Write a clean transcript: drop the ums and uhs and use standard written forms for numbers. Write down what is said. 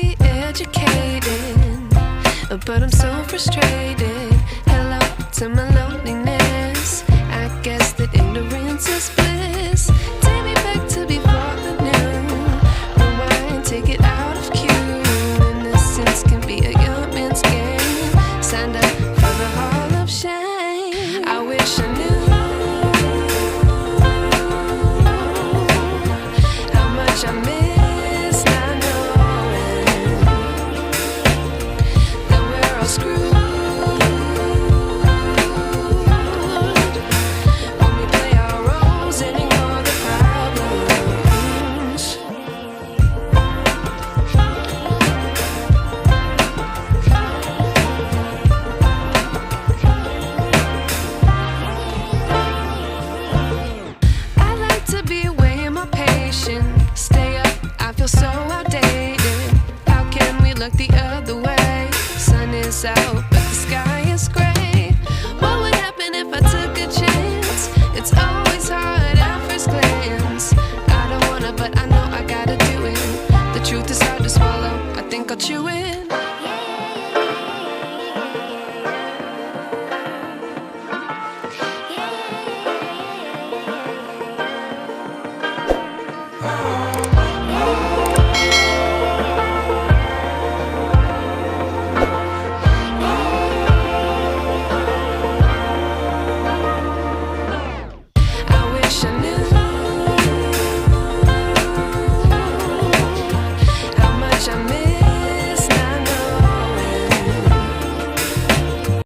be educated, but I'm so frustrated. Hello to my loneliness. I guess that ignorance is bliss. Take me back to before I knew. Rewind, take it out of cue. Innocence can be a young man's game. Signed up for the hall of shame. I wish I knew how much I miss not knowing that we're all screwed when we play our roles and ignore the problems. I like to be away in my patience. Stay up, I feel so outdated. How can we look the other way? Sun is out, but the sky is gray. What would happen if I took a chance? It's always hard at first glance. I don't wanna, but I know I gotta do it. The truth is hard to swallow, I think I'll chew it.